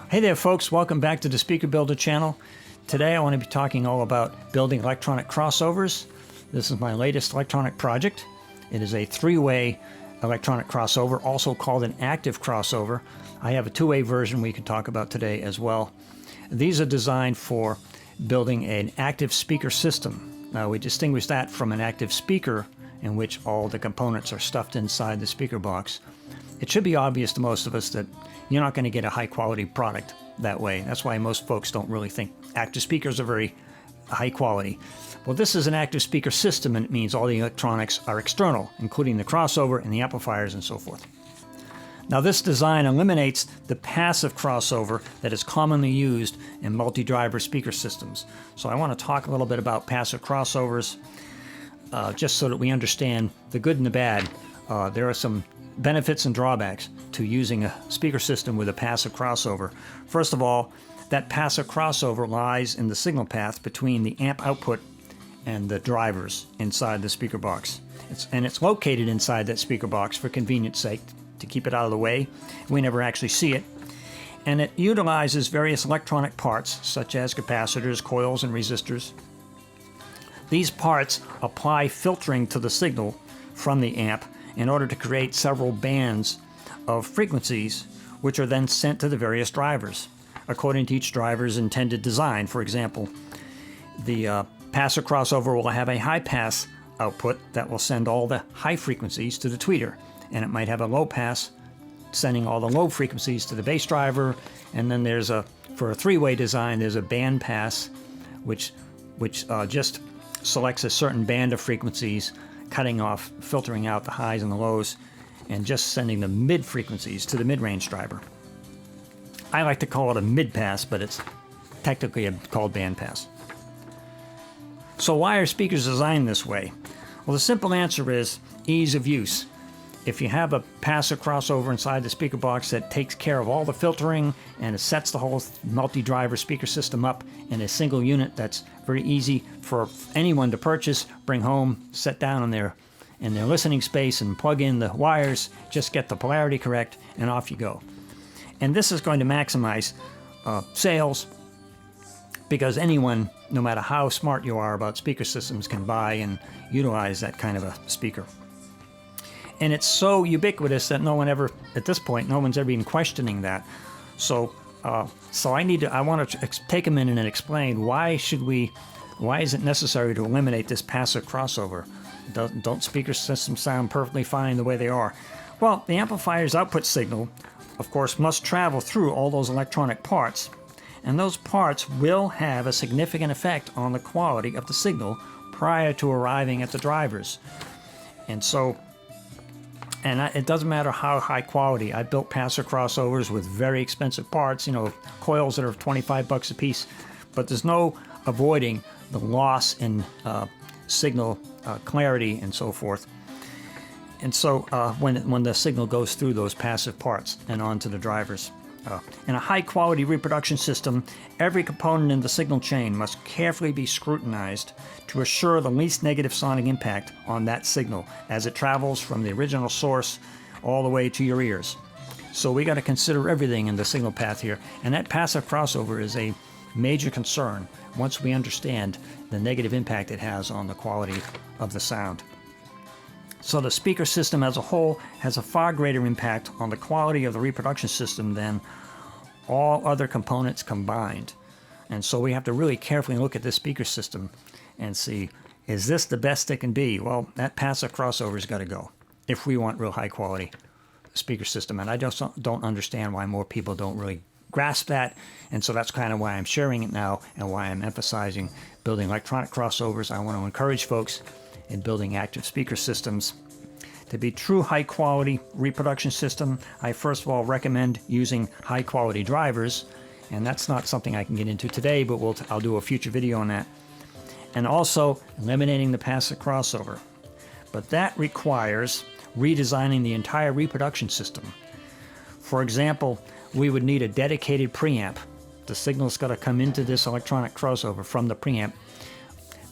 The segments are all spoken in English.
Hey there folks, welcome back to the Speaker Builder channel. Today I want to be talking all about building electronic crossovers. This is my latest electronic project. It is a three-way electronic crossover, also called an active crossover. I have a two-way version we can talk about today as well. These are designed for building an active speaker system. Now we distinguish that from an active speaker in which all the components are stuffed inside the speaker box. It should be obvious to most of us that you're not going to get a high quality product that way. That's why most folks don't really think active speakers are very high quality. Well, this is an active speaker system, and it means all the electronics are external, including the crossover and the amplifiers and so forth. Now this design eliminates the passive crossover that is commonly used in multi-driver speaker systems. So I want to talk a little bit about passive crossovers, just so that we understand the good and the bad. There are some benefits and drawbacks to using a speaker system with a passive crossover. First of all, that passive crossover lies in the signal path between the amp output and the drivers inside the speaker box. It's located inside that speaker box for convenience sake, to keep it out of the way. We never actually see it. And it utilizes various electronic parts such as capacitors, coils, and resistors. These parts apply filtering to the signal from the amp in order to create several bands of frequencies, which are then sent to the various drivers according to each driver's intended design. For example, the passive crossover will have a high pass output that will send all the high frequencies to the tweeter, and it might have a low pass sending all the low frequencies to the bass driver. And then there's for a three-way design, there's a band pass which just selects a certain band of frequencies, cutting off, filtering out the highs and the lows, and just sending the mid frequencies to the mid-range driver. I like to call it a mid-pass, but it's technically called band pass. So why are speakers designed this way? Well, the simple answer is ease of use. If you have a passive crossover inside the speaker box that takes care of all the filtering and it sets the whole multi-driver speaker system up in a single unit, that's very easy for anyone to purchase, bring home, set down in their listening space and plug in the wires, just get the polarity correct, and off you go. And this is going to maximize sales, because anyone, no matter how smart you are about speaker systems, can buy and utilize that kind of a speaker. And it's so ubiquitous that no one ever, at this point, no one's ever even questioning that. So I want to take a minute and explain why is it necessary to eliminate this passive crossover? Don't speaker systems sound perfectly fine the way they are? Well, the amplifier's output signal, of course, must travel through all those electronic parts, and those parts will have a significant effect on the quality of the signal prior to arriving at the drivers. And it doesn't matter how high quality. I built passive crossovers with very expensive parts, coils that are 25 bucks a piece, but there's no avoiding the loss in signal clarity and so forth. And so when the signal goes through those passive parts and onto the drivers. In a high quality reproduction system, every component in the signal chain must carefully be scrutinized to assure the least negative sonic impact on that signal as it travels from the original source all the way to your ears. So we got to consider everything in the signal path here, and that passive crossover is a major concern once we understand the negative impact it has on the quality of the sound. So the speaker system as a whole has a far greater impact on the quality of the reproduction system than all other components combined. And so we have to really carefully look at this speaker system and see, is this the best it can be? Well, that passive crossover's got to go if we want real high quality speaker system. And I just don't understand why more people don't really grasp that. And so that's kind of why I'm sharing it now and why I'm emphasizing building electronic crossovers. I want to encourage folks in building active speaker systems. To be true high quality reproduction system, I first of all recommend using high quality drivers, and that's not something I can get into today, but I'll do a future video on that. And also eliminating the passive crossover. But that requires redesigning the entire reproduction system. For example, we would need a dedicated preamp. The signal's got to come into this electronic crossover from the preamp.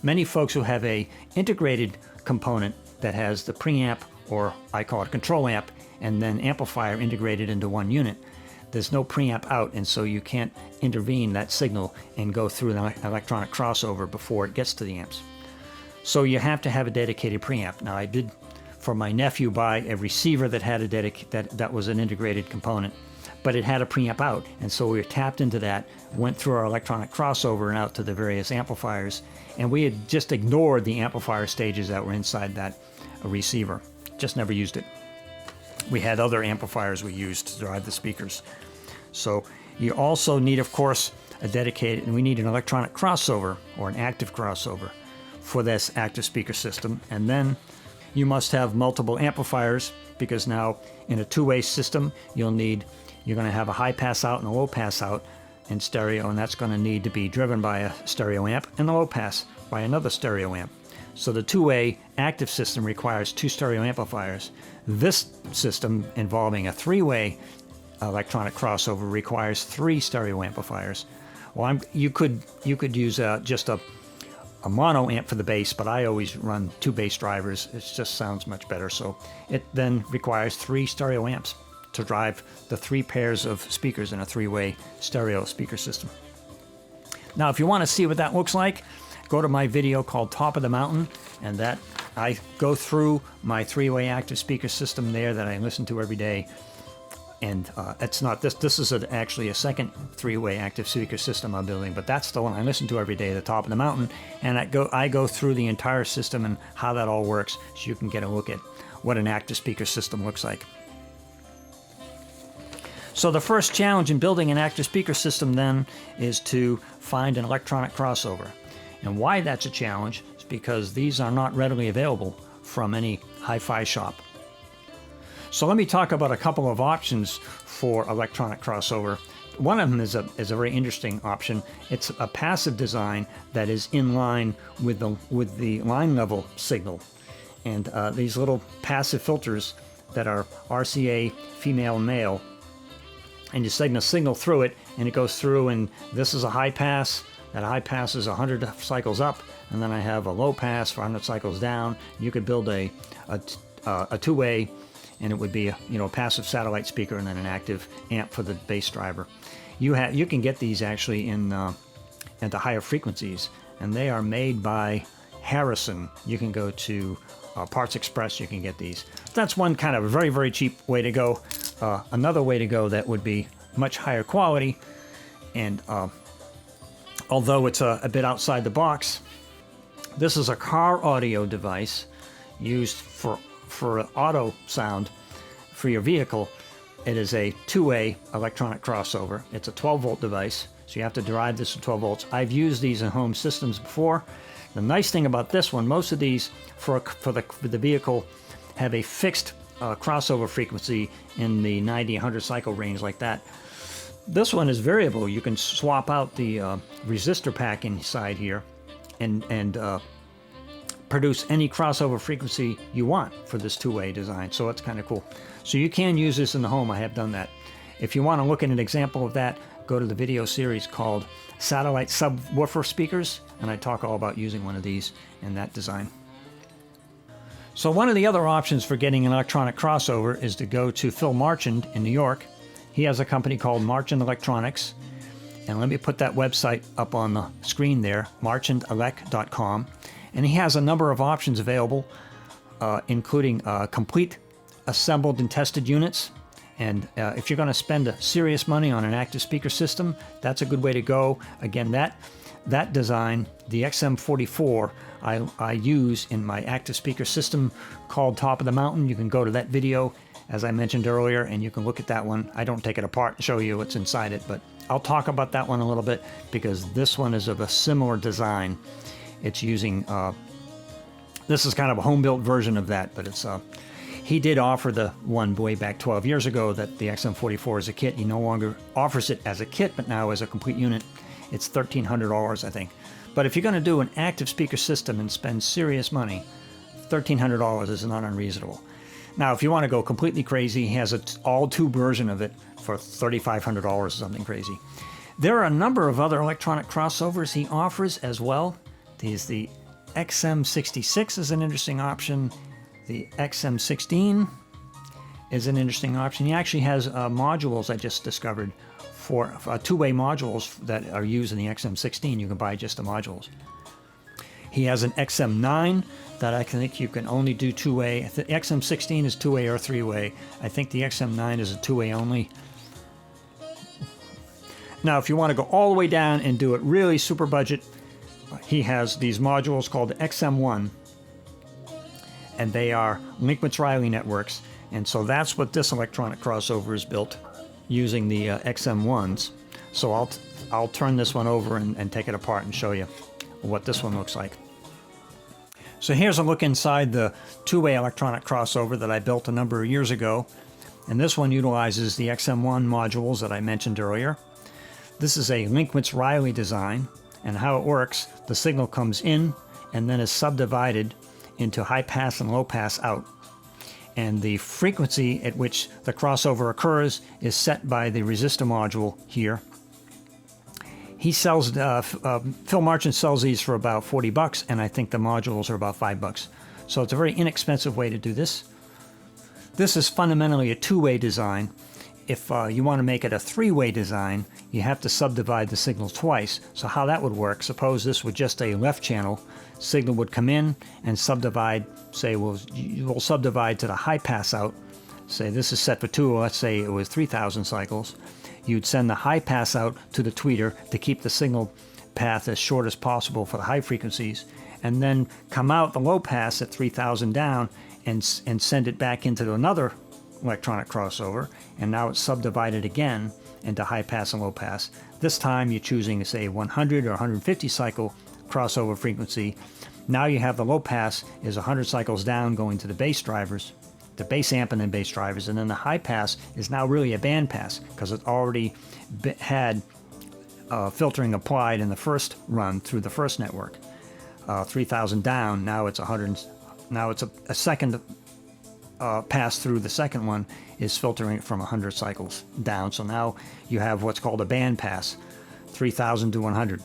Many folks who have a integrated component that has the preamp, or I call it control amp, and then amplifier integrated into one unit, there's no preamp out, and so you can't intervene that signal and go through the electronic crossover before it gets to the amps. So you have to have a dedicated preamp. Now, I did, for my nephew, buy a receiver that had a that was an integrated component, but it had a preamp out, and so we tapped into that, went through our electronic crossover and out to the various amplifiers, and we had just ignored the amplifier stages that were inside that receiver. Just never used it. We had other amplifiers we used to drive the speakers. So you also need, of course, we need an electronic crossover or an active crossover for this active speaker system. And then you must have multiple amplifiers, because now in a two-way system, you're going to have a high pass out and a low pass out in stereo, and that's going to need to be driven by a stereo amp, and the low pass by another stereo amp. So the two-way active system requires two stereo amplifiers. This system, involving a three-way electronic crossover, requires three stereo amplifiers. Well, you could use just a mono amp for the bass, but I always run two bass drivers. It just sounds much better. So it then requires three stereo amps to drive the three pairs of speakers in a three-way stereo speaker system. Now, if you want to see what that looks like, go to my video called Top of the Mountain, and that I go through my three-way active speaker system there that I listen to every day. And it's not this. This is actually a second three-way active speaker system I'm building, but that's the one I listen to every day, the Top of the Mountain. And I go through the entire system and how that all works, so you can get a look at what an active speaker system looks like. So the first challenge in building an active speaker system then is to find an electronic crossover. And why that's a challenge is because these are not readily available from any hi-fi shop. So let me talk about a couple of options for electronic crossover. One of them is a very interesting option. It's a passive design that is in line with the line level signal. And these little passive filters that are RCA female and male, and you send a signal through it, and it goes through, and this is a high pass. That high pass is 100 cycles up, and then I have a low pass for 100 cycles down. You could build a two-way, and it would be a passive satellite speaker and then an active amp for the bass driver. You can get these actually at the higher frequencies, and they are made by Harrison. You can go to Parts Express. You can get these. That's one kind of very, very cheap way to go. Another way to go that would be much higher quality, and although it's a bit outside the box, this is a car audio device used for auto sound for your vehicle. It is a two-way electronic crossover. It's a 12-volt device, so you have to drive this to 12 volts. I've used these in home systems before. The nice thing about this one, most of these for the vehicle have a fixed crossover frequency in the 90-100 cycle range like that. This one is variable. You can swap out the resistor pack inside here and produce any crossover frequency you want for this two-way design. So it's kind of cool. So you can use this in the home. I have done that. If you want to look at an example of that, go to the video series called Satellite Subwoofer Speakers, and I talk all about using one of these in that design. So one of the other options for getting an electronic crossover is to go to Phil Marchand in New York. He has a company called Marchand Electronics, and let me put that website up on the screen there, marchandelec.com. And he has a number of options available, including complete assembled and tested units. And if you're going to spend serious money on an active speaker system, that's a good way to go. Again, that design, the XM44, I use in my active speaker system called Top of the Mountain. You can go to that video, as I mentioned earlier, and you can look at that one. I don't take it apart and show you what's inside it, but I'll talk about that one a little bit because this one is of a similar design. It's using, this is kind of a home-built version of that, but it's, he did offer the one way back 12 years ago that the XM44 is a kit. He no longer offers it as a kit, but now as a complete unit. It's $1,300, I think. But if you're going to do an active speaker system and spend serious money, $1,300 is not unreasonable. Now, if you want to go completely crazy, he has an all-tube version of it for $3,500 or something crazy. There are a number of other electronic crossovers he offers as well. There's the XM66 is an interesting option, the XM16, is an interesting option. He actually has modules I just discovered for two-way modules that are used in the XM16. You can buy just the modules. He has an XM9 that I think you can only do two-way. The XM16 is two-way or three-way. I think the XM9 is a two-way only. Now, if you want to go all the way down and do it really super budget, he has these modules called the XM1, and they are Linkwitz-Riley networks. And so that's what this electronic crossover is built using the XM1s. So I'll turn this one over and take it apart and show you what this one looks like. So here's a look inside the two-way electronic crossover that I built a number of years ago. And this one utilizes the XM1 modules that I mentioned earlier. This is a Linkwitz-Riley design, and how it works, the signal comes in and then is subdivided into high pass and low pass out. And the frequency at which the crossover occurs is set by the resistor module here. He sells, Phil Marchant sells these for about $40, and I think the modules are about $5. So it's a very inexpensive way to do this. This is fundamentally a two-way design. If you want to make it a three-way design, you have to subdivide the signal twice. So how that would work, suppose this were just a left channel, signal would come in and subdivide, say we'll subdivide to the high pass out. Say this is set for 2, let's say it was 3,000 cycles. You'd send the high pass out to the tweeter to keep the signal path as short as possible for the high frequencies, and then come out the low pass at 3,000 down and send it back into another electronic crossover, and now it's subdivided again into high pass and low pass. This time you're choosing, say, 100 or 150 cycle crossover frequency. Now you have the low pass is 100 cycles down going to the bass drivers, the bass amp and then bass drivers, and then the high pass is now really a band pass because it already had filtering applied in the first run through the first network. 3,000 down, now it's 100. Now it's a second pass through the second one is filtering from 100 cycles down. So now you have what's called a band pass, 3,000 to 100.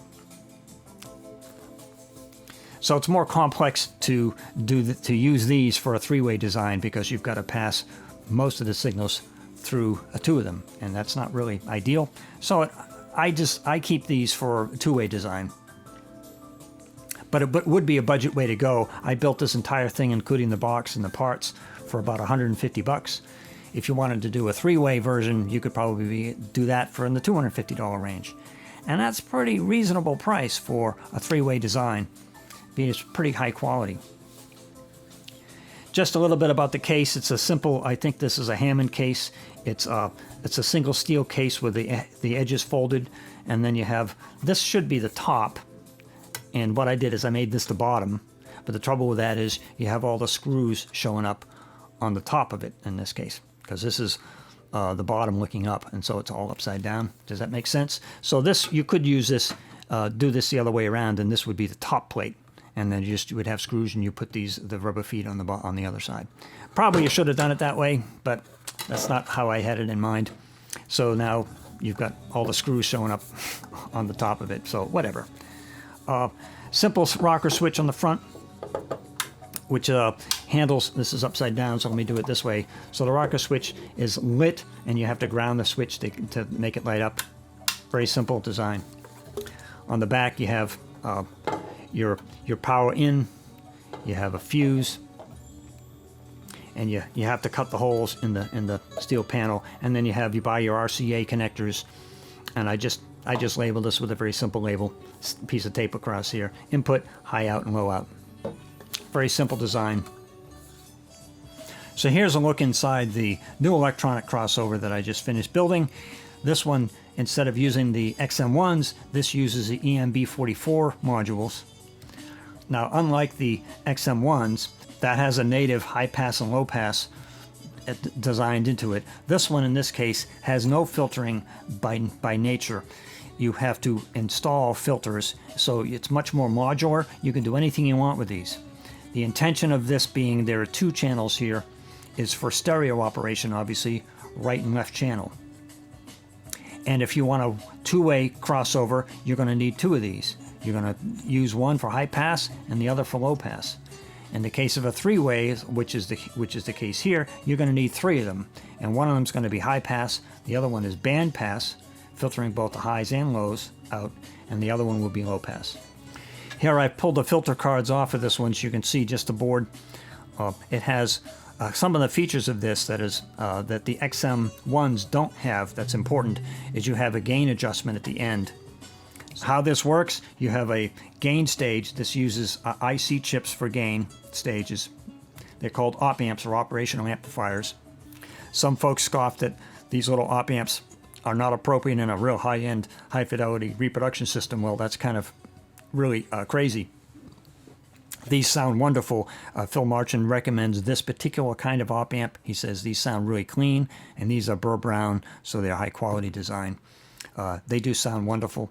So it's more complex to use these for a three-way design because you've got to pass most of the signals through two of them, and that's not really ideal. So I keep these for a two-way design. But it would be a budget way to go. I built this entire thing, including the box and the parts, for about $150. If you wanted to do a three-way version, you could probably do that for in the $250 range. And that's a pretty reasonable price for a three-way design. It's pretty high quality. Just a little bit about the case. It's a simple, I think this is a Hammond case. It's a single steel case with the edges folded, and then you have, this should be the top. And what I did is I made this the bottom, but the trouble with that is you have all the screws showing up on the top of it in this case, because this is the bottom looking up, and so it's all upside down. Does that make sense? So this, you could use this, do this the other way around, and this would be the top plate, and then you would have screws, and you put the rubber feet on the other side. Probably you should have done it that way, but that's not how I had it in mind. So now you've got all the screws showing up on the top of it. So whatever. Simple rocker switch on the front, which handles, this is upside down, so let me do it this way. So the rocker switch is lit, and you have to ground the switch to make it light up. Very simple design. On the back, you have your power in, you have a fuse, and you have to cut the holes in the steel panel, and then you buy your RCA connectors, and I just labeled this with a very simple label, piece of tape across here. Input, high out, and low out. Very simple design. So here's a look inside the new electronic crossover that I just finished building. This one, instead of using the XM1s, this uses the EMB44 modules. Now, unlike the XM1s, that has a native high pass and low pass designed into it. This one, in this case, has no filtering by nature. You have to install filters, so it's much more modular. You can do anything you want with these. The intention of this being, there are two channels here, is for stereo operation, obviously, right and left channel. And if you want a two-way crossover, you're going to need two of these. You're going to use one for high pass and the other for low pass. In the case of a three-way, which is the case here, you're going to need three of them, and one of them is going to be high pass, the other one is band pass, filtering both the highs and lows out, and the other one will be low pass. Here I've pulled the filter cards off of this one, so you can see just the board. It has some of the features of this that the XM1s don't have. That's important, is you have a gain adjustment at the end. How this works, you have a gain stage. This uses IC chips for gain stages. They're called op amps or operational amplifiers. Some folks scoff that these little op amps are not appropriate in a real high-end, high-fidelity reproduction system. Well, that's kind of really crazy. These sound wonderful. Phil Marchin recommends this particular kind of op amp. He says these sound really clean, and these are Burr Brown, so they're high-quality design. They do sound wonderful.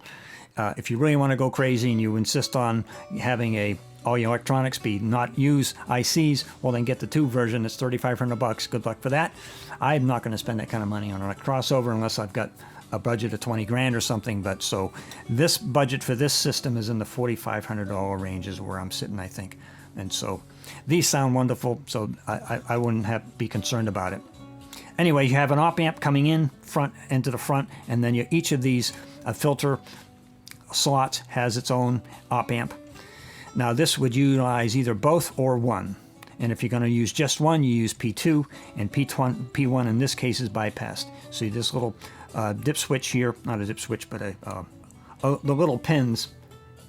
If you really want to go crazy and you insist on having all your electronics be not use ICs, well then get the tube version. It's $3,500. Good luck for that. I'm not going to spend that kind of money on a crossover unless I've got a budget of 20 grand or something. But so this budget for this system is in the $4,500 range is where I'm sitting, I think. And so these sound wonderful, so I wouldn't be concerned about it. Anyway, you have an op amp coming in front into the front, and then each of these filter slots has its own op amp. Now this would utilize either both or one, and if you're going to use just one, you use P2, and P1 in this case is bypassed. So this little dip switch here, not a dip switch, but the little pins,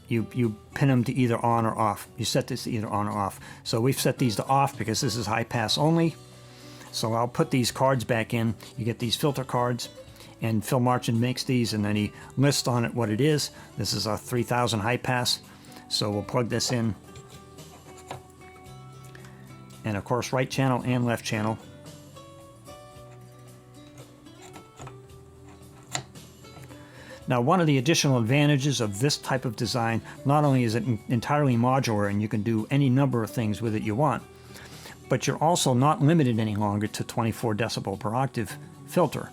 you pin them to either on or off. You set this to either on or off. So we've set these to off because this is high pass only. So I'll put these cards back in. You get these filter cards, and Phil Marchin makes these, and then he lists on it what it is. This is a 3000 high pass, so we'll plug this in. And of course, right channel and left channel. Now, one of the additional advantages of this type of design, not only is it entirely modular and you can do any number of things with it you want, but you're also not limited any longer to 24 decibel per octave filter.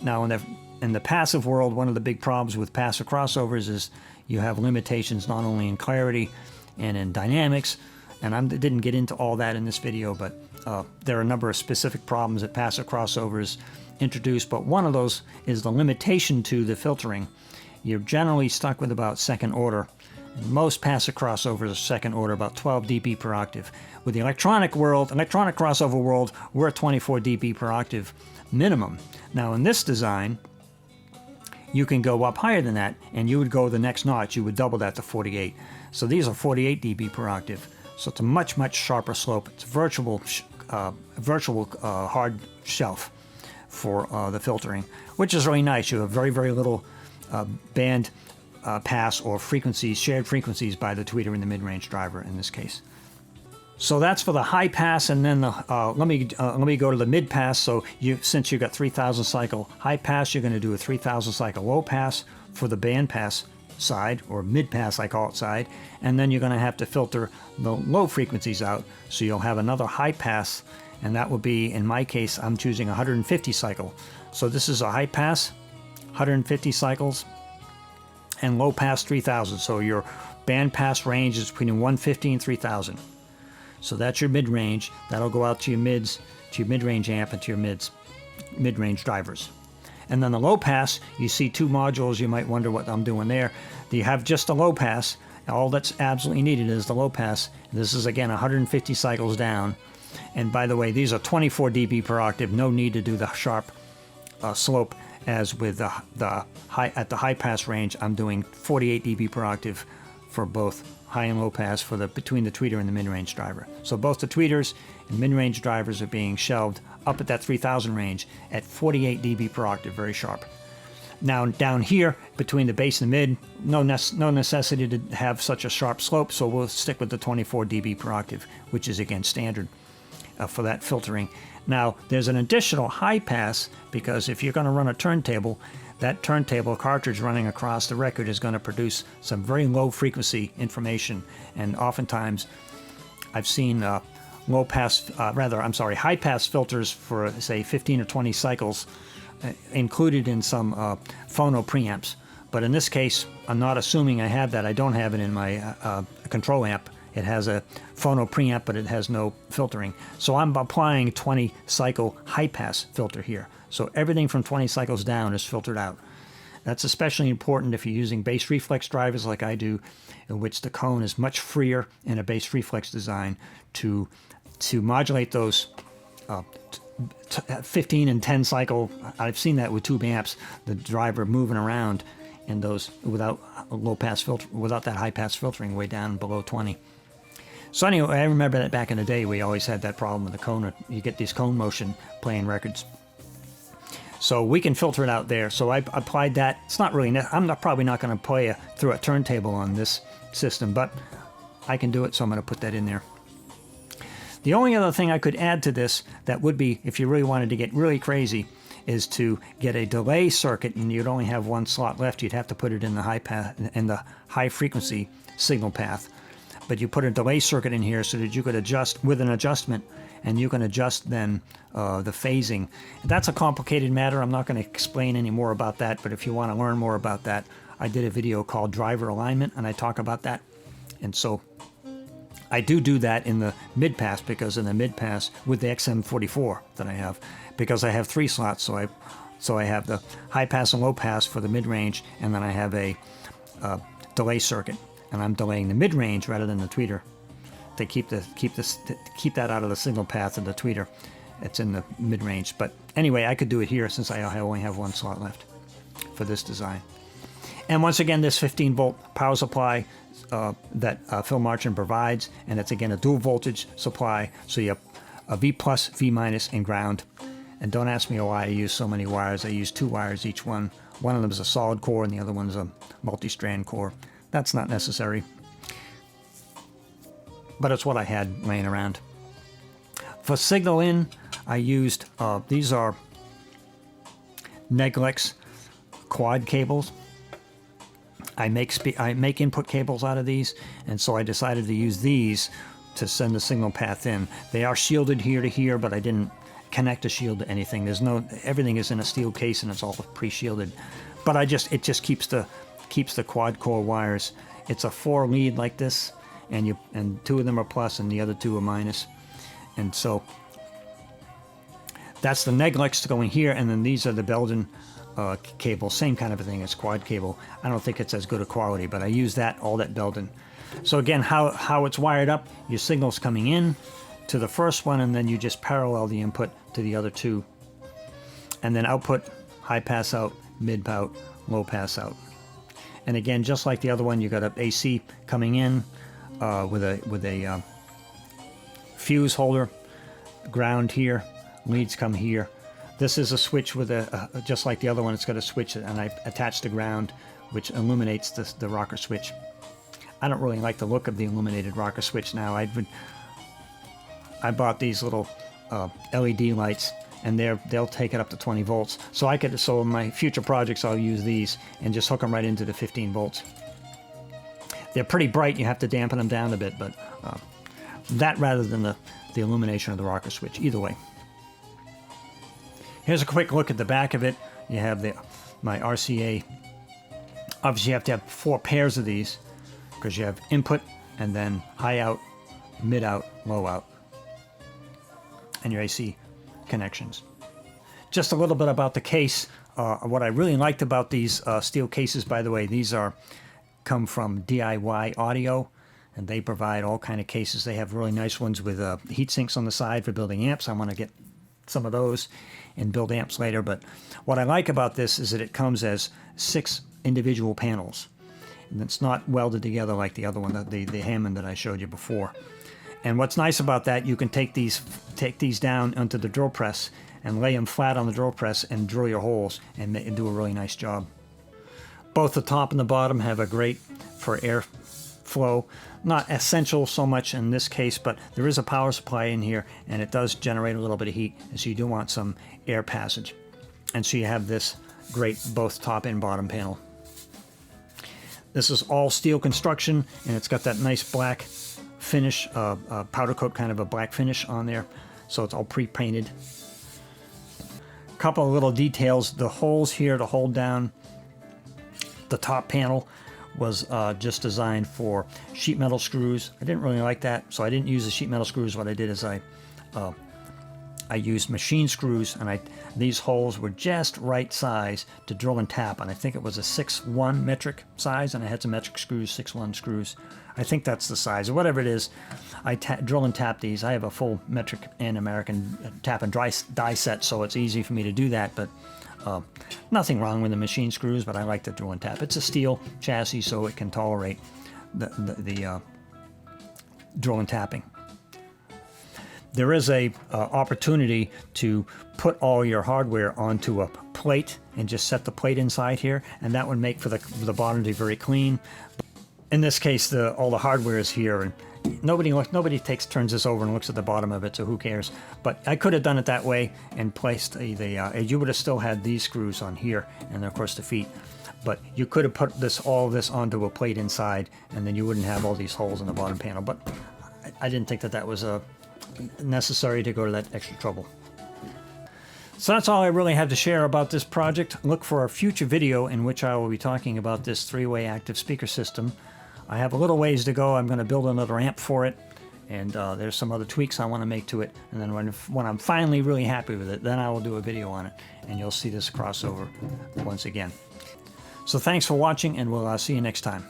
Now, in the passive world, one of the big problems with passive crossovers is you have limitations not only in clarity and in dynamics, and I didn't get into all that in this video, but there are a number of specific problems that passive crossovers introduce, but one of those is the limitation to the filtering. You're generally stuck with about second order. Most passive crossovers are second order, about 12 dB per octave. With the electronic crossover world, we're at 24 dB per octave minimum. Now in this design, you can go up higher than that, and you would go the next notch. You would double that to 48. So these are 48 dB per octave. So it's a much, much sharper slope. It's virtual hard shelf for the filtering, which is really nice. You have very, very little band pass or frequencies, shared frequencies by the tweeter and the mid-range driver in this case. So that's for the high pass, and then let me go to the mid pass. So since you've got 3000 cycle high pass, you're going to do a 3000 cycle low pass for the band pass side, or mid pass I call it side, and then you're going to have to filter the low frequencies out. So you'll have another high pass, and that will be, in my case, I'm choosing 150 cycle. So this is a high pass, 150 cycles, and low pass 3000. So your band pass range is between 150 and 3000. So that's your mid-range. That'll go out to your mids, to your mid-range amp, and to your mid-range drivers. And then the low pass, you see two modules. You might wonder what I'm doing there. You have just a low pass. All that's absolutely needed is the low pass. This is, again, 150 cycles down. And by the way, these are 24 dB per octave. No need to do the sharp slope as with the high, at the high pass range. I'm doing 48 dB per octave for both high and low pass for between the tweeter and the mid-range driver. So both the tweeters and mid-range drivers are being shelved up at that 3000 range at 48 dB per octave, very sharp. Now down here between the bass and the mid, no necessity to have such a sharp slope, so we'll stick with the 24 dB per octave, which is again standard for that filtering. Now there's an additional high pass, because if you're going to run a turntable, that turntable cartridge running across the record is going to produce some very low frequency information, and oftentimes I've seen high pass filters for, say, 15 or 20 cycles included in some phono preamps. But in this case, I'm not assuming I have that. I don't have it in my control amp, It has a phono preamp, but it has no filtering. So I'm applying a 20 cycle high pass filter here. So everything from 20 cycles down is filtered out. That's especially important if you're using bass reflex drivers like I do, in which the cone is much freer in a bass reflex design to modulate those 15 and 10 cycle. I've seen that with tube amps, the driver moving around in those without a low pass filter, without that high pass filtering way down below 20. So anyway, I remember that back in the day we always had that problem with the cone. You get these cone motion playing records. So we can filter it out there. So I applied that. It's not really, probably not going to play through a turntable on this system, but I can do it, so I'm going to put that in there. The only other thing I could add to this that would be, if you really wanted to get really crazy, is to get a delay circuit, and you'd only have one slot left. You'd have to put it in the high frequency signal path. But you put a delay circuit in here so that you could adjust with an adjustment, and you can adjust then the phasing. That's a complicated matter. I'm not going to explain any more about that, but if you want to learn more about that, I did a video called Driver Alignment, and I talk about that. And so I do that in the mid-pass, because in the mid-pass with the XM44 that I have, because I have 3 slots, so I have the high pass and low pass for the mid-range, and then I have a delay circuit, and I'm delaying the mid-range rather than the tweeter. They keep that out of the signal path of the tweeter. It's in the mid-range. But anyway, I could do it here since I only have 1 slot left for this design. And once again, this 15-volt power supply that Phil Marchand provides, and it's again a dual voltage supply. So you have a V plus, V minus, and ground. And don't ask me why I use so many wires. I use 2 wires each one. One of them is a solid core, and the other one is a multi-strand core. That's not necessary, but it's what I had laying around. For signal in, I used, these are Neglex quad cables. I make input cables out of these, and so I decided to use these to send the signal path in. They are shielded here to here, but I didn't connect a shield to anything. Everything is in a steel case and it's all pre-shielded. But it just keeps the quad core wires. It's a 4 lead like this, and 2 of them are plus and the other 2 are minus. And so that's the Neglex going here, and then these are the Belgian cable, same kind of a thing as quad cable. I don't think it's as good a quality, but I use all that Belgian. So again, how it's wired up, your signal's coming in to the first one, and then you just parallel the input to the other 2. And then output, high pass out, mid out, low pass out. And again, just like the other one, you got an AC coming in with a fuse holder, ground here, leads come here. This is a switch with just like the other one, it's got a switch, and I attached the ground, which illuminates the rocker switch. I don't really like the look of the illuminated rocker switch now. I bought these little LED lights, and they'll take it up to 20 volts. So in my future projects, I'll use these and just hook them right into the 15 volts. They're pretty bright. You have to dampen them down a bit, but that rather than the illumination of the rocker switch. Either way. Here's a quick look at the back of it. You have my RCA. Obviously, you have to have 4 pairs of these because you have input and then high out, mid out, low out, and your AC connections. Just a little bit about the case. What I really liked about these steel cases, by the way, these come from DIY Audio, and they provide all kind of cases. They have really nice ones with heat sinks on the side for building amps. I want to get some of those and build amps later. But what I like about this is that it comes as 6 individual panels, and it's not welded together like the other one, the Hammond that I showed you before. And what's nice about that, you can take these down onto the drill press and lay them flat on the drill press and drill your holes and do a really nice job. Both the top and the bottom have a grate for air flow. Not essential so much in this case, but there is a power supply in here, and it does generate a little bit of heat, and so you do want some air passage. And so you have this grate, both top and bottom panel. This is all steel construction, and it's got that nice black finish, powder coat kind of a black finish on there, so it's all pre-painted. Couple of little details: the holes here to hold down the top panel was just designed for sheet metal screws. I didn't really like that, so I didn't use the sheet metal screws. What I did is I used machine screws, and these holes were just right size to drill and tap, and I think it was a 6'1" metric size, and I had some metric screws, 6'1" screws. I think that's the size, or whatever it is. I drill and tap these. I have a full metric and American tap and die set, so it's easy for me to do that, but nothing wrong with the machine screws, but I like to drill and tap. It's a steel chassis, so it can tolerate the drill and tapping. There is a opportunity to put all your hardware onto a plate and just set the plate inside here, and that would make for the bottom to be very clean. In this case, all the hardware is here, and nobody turns this over and looks at the bottom of it, so who cares? But I could have done it that way and placed you would have still had these screws on here, and of course the feet. But you could have put all this onto a plate inside, and then you wouldn't have all these holes in the bottom panel. But I didn't think that was necessary to go to that extra trouble. So that's all I really have to share about this project. Look for a future video in which I will be talking about this three-way active speaker system. I have a little ways to go. I'm going to build another amp for it, and there's some other tweaks I want to make to it. And then when I'm finally really happy with it, then I will do a video on it, and you'll see this crossover once again. So thanks for watching, and we'll see you next time.